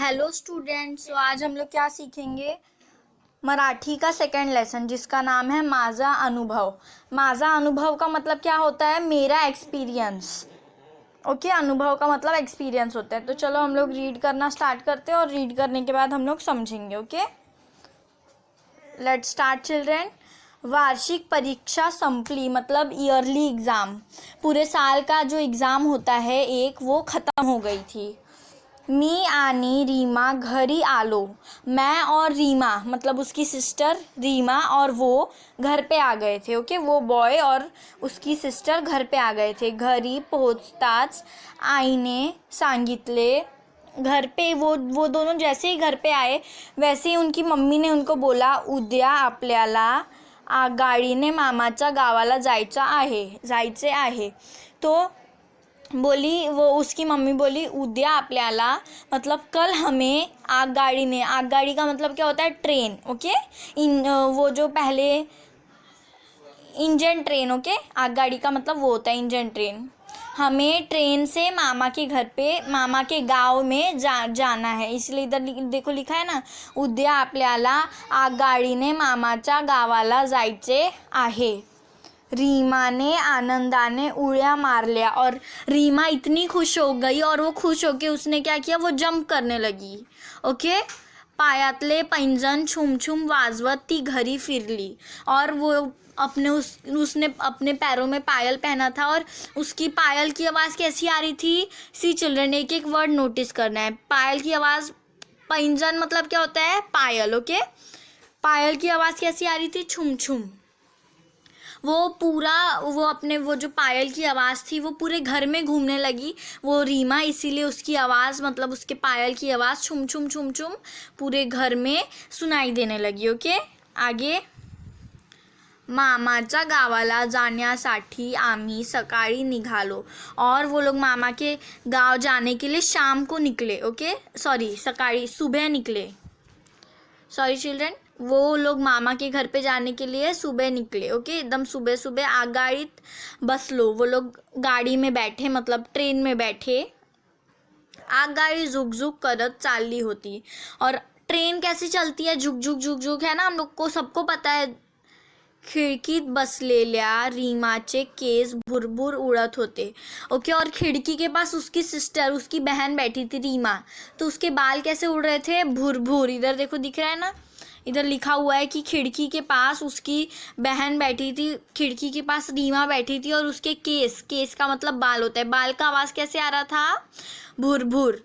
Hello students, तो आज हम लोग क्या सीखेंगे। मराठी का सेकंड लेसन जिसका नाम है माझा अनुभव। माझा अनुभव का मतलब क्या होता है? मेरा एक्सपीरियंस। ओके, अनुभव का मतलब एक्सपीरियंस होता है। तो चलो हम लोग रीड करना स्टार्ट करते हैं और रीड करने के बाद हम लोग समझेंगे। Okay, let's start children. वार्षिक परीक्षा संपली मतलब ईयरली एग्ज़ाम, पूरे साल का जो एग्ज़ाम होता है एक, वो ख़त्म हो गई थी। मी आणि रीमा घरी आलो। मैं और रीमा मतलब उसकी सिस्टर रीमा और वो घर पे आ गए थे। ओके, वो बॉय और उसकी सिस्टर घर पे आ गए थे। घरी पोहोचताच आईने सांगितले। घर पे वो दोनों जैसे ही घर पे आए वैसे ही उनकी मम्मी ने उनको बोला, उद्या आपल्याला गाडीने मामाच्या गावाला जायचे आहे। तो बोली, वो उसकी मम्मी बोली उद्या आपल्याला मतलब कल हमें आगगाड़ी का मतलब क्या होता है? ट्रेन। ओके, वो जो पहले इंजन ट्रेन। ओके, आगगाड़ी का मतलब वो होता है इंजन ट्रेन। हमें ट्रेन से मामा के घर पे, मामा के गांव में जाना है, इसलिए इधर देखो लिखा है ना, उद्या आपल्याला आगगाडीने मामाच्या गावाला जायचे आहे। रीमा ने आनंदाने उड़िया मार लिया, और रीमा इतनी खुश हो गई और वो खुश होके उसने क्या किया, वो जंप करने लगी। ओके, पायातले पैंजण छुम छुम वाजवत ती घरी फिरली, और वो उसने अपने पैरों में पायल पहना था और उसकी पायल की आवाज़ कैसी आ रही थी। सी चिल्ड्रन, एक एक वर्ड नोटिस करना है। पायल की आवाज़, पैंजण मतलब क्या होता है? पायल। ओके, पायल की आवाज़ कैसी आ रही थी? छुम छुम। वो जो पायल की आवाज़ थी वो पूरे घर में घूमने लगी, वो रीमा, इसीलिए उसकी आवाज़ मतलब उसके पायल की आवाज़ छुम छुम छुम छुम पूरे घर में सुनाई देने लगी। ओके, आगे। मामाच्या गावाला जाण्यासाठी आम्ही सकाळी निघालो, और वो लोग मामा के गांव जाने के लिए शाम को निकले। ओके, सॉरी, सकाळी, सुबह निकले। सॉरी चिल्ड्रन, वो लोग मामा के घर पे जाने के लिए सुबह निकले। ओके, एकदम सुबह सुबह आगगाडीत बसलो, वो लोग गाड़ी में बैठे मतलब ट्रेन में बैठे। आगगाडी झुकझुक करत चालली होती, और ट्रेन कैसे चलती है? झुक झुक झुक झुक, है ना, हम लोग को सबको पता है। खिडकीत बसलेल्या रीमाचे केस भुरभुर उड़त होते। ओके, और खिड़की के पास उसकी सिस्टर, उसकी बहन बैठी थी रीमा, तो उसके बाल कैसे उड़ रहे थे? भुरभुर। इधर देखो दिख रहा है ना, इधर लिखा हुआ है कि खिड़की के पास उसकी बहन बैठी थी, खिड़की के पास रीमा बैठी थी, और उसके केस का मतलब बाल होता है, बाल का आवाज़ कैसे आ रहा था? भुरभुर।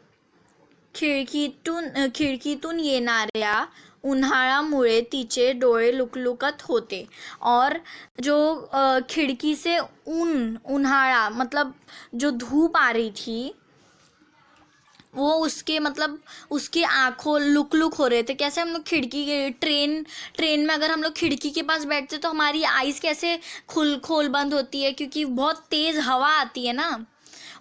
खिडकीतून येणाऱ्या उन्हाळ्यामुळे तिचे डोळे लुकलुकत होते, और जो खिड़की से उन्हाळा मतलब जो धूप आ रही थी वो उसके मतलब उसकी आँखों लुक हो रहे थे। कैसे? हम लोग खिड़की के ट्रेन में अगर हम लोग खिड़की के पास बैठते तो हमारी आइज़ कैसे खोल बंद होती है, क्योंकि बहुत तेज़ हवा आती है ना,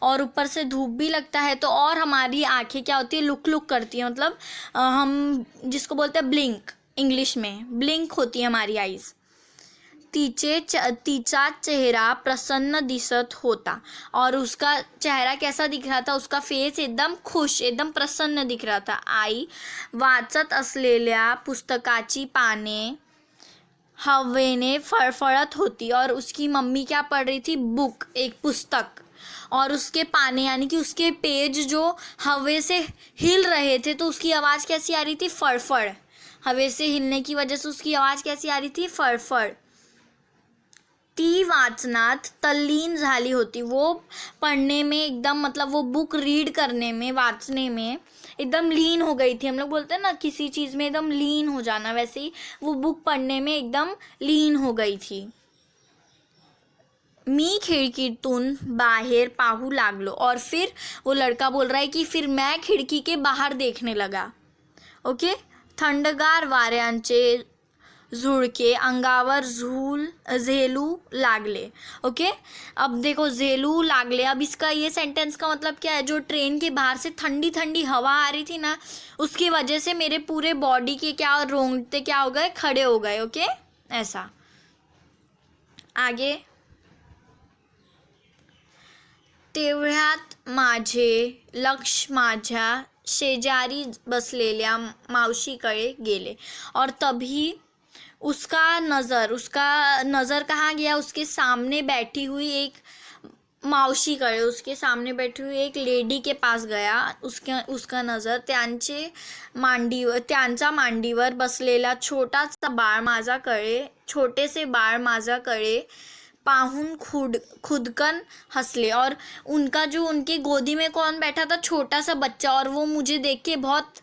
और ऊपर से धूप भी लगता है, तो और हमारी आंखें क्या होती है? लुक करती है, मतलब हम जिसको बोलते हैं ब्लिंक, इंग्लिश में ब्लिंक होती है हमारी आइज़। तिचा चेहरा प्रसन्न दिसत होता, और उसका चेहरा कैसा दिख रहा था? उसका फेस एकदम खुश, एकदम प्रसन्न दिख रहा था। आई वाचत असलेल्या पुस्तकाची पाने हवेने फळफळत होती, और उसकी मम्मी क्या पढ़ रही थी? बुक, एक पुस्तक, और उसके पाने यानी कि उसके पेज जो हवे से हिल रहे थे, तो उसकी आवाज़ कैसी आ रही थी? फड़फड़। हवे से हिलने की वजह से उसकी आवाज़ कैसी आ रही थी? फड़फड़। ती वाचनात तल्लीन झाली होती, वो पढ़ने में एकदम मतलब वो बुक रीड करने में, वाचने में एकदम लीन हो गई थी। हम लोग बोलते हैं ना किसी चीज़ में एकदम लीन हो जाना, वैसे ही वो बुक पढ़ने में एकदम लीन हो गई थी। मी खिड़कीतून बाहर पाहू लागलो, और फिर वो लड़का बोल रहा है कि फिर मैं खिड़की के बाहर देखने लगा। ओके, थंडगार वाऱ्यांचे झुळके अंगावर झेलू लागले। ओके, अब देखो झेलू लागले, अब इसका ये सेंटेंस का मतलब क्या है? जो ट्रेन के बाहर से ठंडी ठंडी हवा आ रही थी ना, उसकी वजह से मेरे पूरे बॉडी के क्या रोंगटे क्या हो गए? खड़े हो गए। ओके, ऐसा। आगे। तेवढ्यात माझे लक्ष माझ्या शेजारी बसलेल्या मावशीकडे गेले और तभी उसका नज़र कहाँ गया, उसके सामने बैठी हुई एक मावशीकडे, उसके सामने बैठी हुई एक लेडी के पास गया. उसका नजर त्यांचा मांडीवर बसलेला छोटेसे बाळ माझ्याकडे पाहून खुदकन हंसले. और उनके गोदी में कौन बैठा था, छोटा सा बच्चा, और वो मुझे देख के बहुत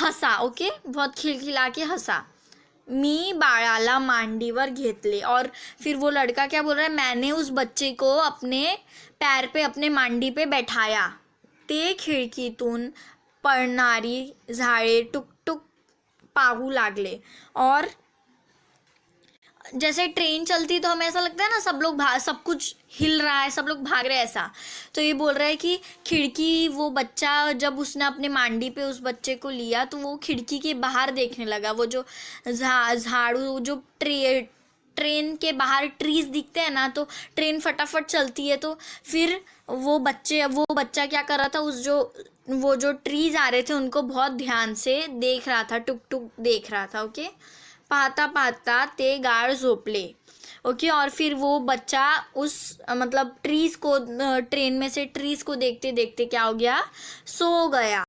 हंसा. ओके, बहुत खिलखिला के हंसा. मी बाळाला मांडीवर घेतले. और फिर वो लड़का क्या बोल रहा है, मैंने उस बच्चे को अपने पैर पे, अपने मांडी पे बैठाया. ते खिडकीतून पडणारी झाडे टुकटुक पाहू लागले. और जैसे ट्रेन चलती तो हमें ऐसा लगता है ना, सब कुछ हिल रहा है, सब लोग भाग रहे हैं ऐसा. तो ये बोल रहा है कि खिड़की, वो बच्चा जब उसने अपने मांडी पे उस बच्चे को लिया तो वो खिड़की के बाहर देखने लगा. वो जो झाड़ू, जो ट्रेन के बाहर ट्रीज दिखते हैं ना, तो ट्रेन फटाफट चलती है. तो फिर वो बच्चा क्या कर रहा था, वो जो ट्रीज आ रहे थे उनको बहुत ध्यान से देख रहा था, टुक टुक देख रहा था. ओके, पाहता पाहता ते गाढ झोपले. ओके, और फिर वो बच्चा ट्रीज को, ट्रेन में से ट्रीज को देखते देखते क्या हो गया, सो गया.